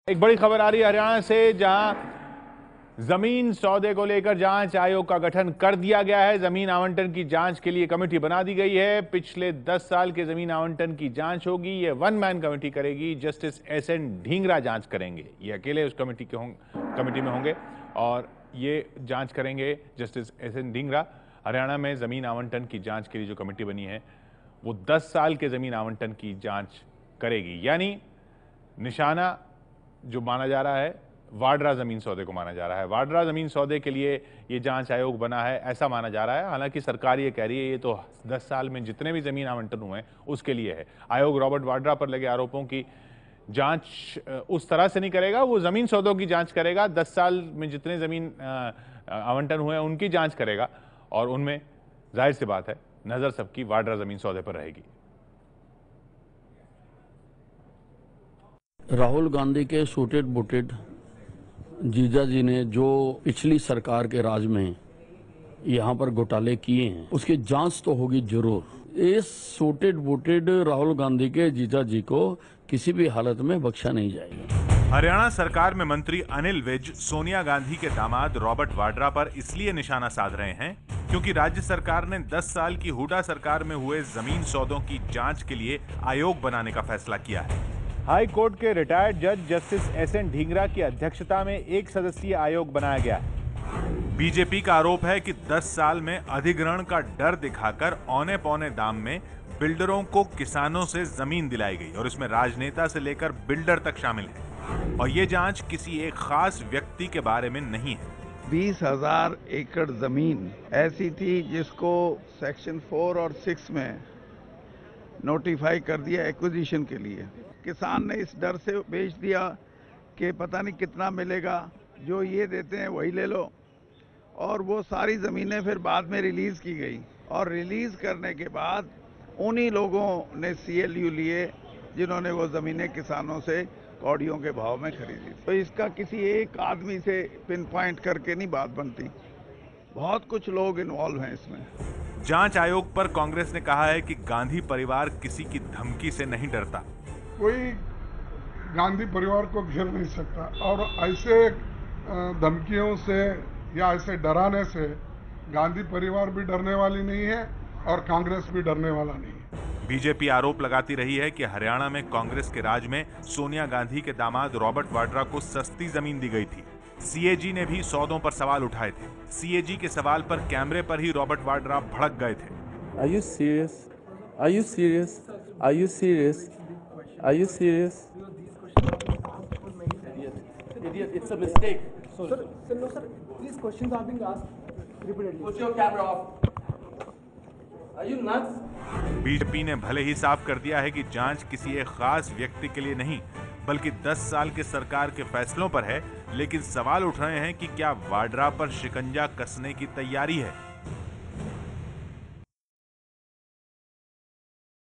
एक बड़ी खबर आ रही है हरियाणा से, जहां जमीन सौदे को लेकर जांच आयोग का गठन कर दिया गया है। जमीन आवंटन की जांच के लिए कमेटी बना दी गई है। पिछले 10 साल के जमीन आवंटन की जांच होगी। ये वन मैन कमेटी करेगी। जस्टिस एसएन ढींगरा जांच करेंगे। ये अकेले उस कमेटी में होंगे और ये जांच करेंगे जस्टिस एसएन ढींगरा। हरियाणा में जमीन आवंटन की जांच के लिए जो कमेटी बनी है वो 10 साल के जमीन आवंटन की जांच करेगी। यानी निशाना जो माना जा रहा है वाड्रा जमीन सौदे को माना जा रहा है। वाड्रा जमीन सौदे के लिए ये जांच आयोग बना है, ऐसा माना जा रहा है। हालांकि सरकार ये कह रही है ये तो 10 साल में जितने भी जमीन आवंटन हुए हैं उसके लिए है। आयोग रॉबर्ट वाड्रा पर लगे आरोपों की जांच उस तरह से नहीं करेगा, वो जमीन सौदों की जांच करेगा। 10 साल में जितने जमीन आवंटन हुए हैं उनकी जांच करेगा और उनमें जाहिर सी बात है नजर सबकी वाड्रा जमीन सौदे पर रहेगी। राहुल गांधी के सूटेड बूटेड जीजा जी ने जो पिछली सरकार के राज में यहाँ पर घोटाले किए हैं उसकी जांच तो होगी जरूर। इस सूटेड बूटेड राहुल गांधी के जीजा जी को किसी भी हालत में बख्शा नहीं जाएगा। हरियाणा सरकार में मंत्री अनिल विज सोनिया गांधी के दामाद रॉबर्ट वाड्रा पर इसलिए निशाना साध रहे हैं क्योंकि राज्य सरकार ने 10 साल की हुड्डा सरकार में हुए जमीन सौदों की जांच के लिए आयोग बनाने का फैसला किया है। हाई कोर्ट के रिटायर्ड जज जस्टिस एसएन ढींगरा की अध्यक्षता में एक सदस्यीय आयोग बनाया गया है। बीजेपी का आरोप है कि 10 साल में अधिग्रहण का डर दिखाकर औने पौने दाम में बिल्डरों को किसानों से जमीन दिलाई गई और इसमें राजनेता से लेकर बिल्डर तक शामिल है। और ये जांच किसी एक खास व्यक्ति के बारे में नहीं है। 20,000 एकड़ जमीन ऐसी थी जिसको सेक्शन 4 और 6 में नोटिफाई कर दिया एक्विजिशन के लिए। किसान ने इस डर से बेच दिया कि पता नहीं कितना मिलेगा, जो ये देते हैं वही ले लो। और वो सारी ज़मीनें फिर बाद में रिलीज़ की गई और रिलीज़ करने के बाद उन्हीं लोगों ने CLU लिए जिन्होंने वो ज़मीनें किसानों से कौड़ियों के भाव में खरीदी। तो इसका किसी एक आदमी से पिन पॉइंट करके नहीं बात बनती, बहुत कुछ लोग इन्वॉल्व हैं इसमें। जांच आयोग पर कांग्रेस ने कहा है कि गांधी परिवार किसी की धमकी से नहीं डरता। कोई गांधी परिवार को घेर नहीं सकता और ऐसे धमकियों से या ऐसे डराने से गांधी परिवार भी डरने वाली नहीं है और कांग्रेस भी डरने वाला नहीं है। बीजेपी आरोप लगाती रही है कि हरियाणा में कांग्रेस के राज में सोनिया गांधी के दामाद रॉबर्ट वाड्रा को सस्ती जमीन दी गई थी। CAG ने भी सौदों पर सवाल उठाए थे। CAG के सवाल पर कैमरे पर ही रॉबर्ट वाड्रा भड़क गए थे। Are you serious? Are you serious? Are you serious? Are you serious? Idiot, it's a mistake. Sir, no, sir. These questions are being asked repeatedly. Put your camera off. Are you nuts? BJP ने भले ही साफ कर दिया है कि जांच किसी एक खास व्यक्ति के लिए नहीं बल्कि 10 साल के सरकार के फैसलों पर है, लेकिन सवाल उठ रहे हैं कि क्या वाड्रा पर शिकंजा कसने की तैयारी है।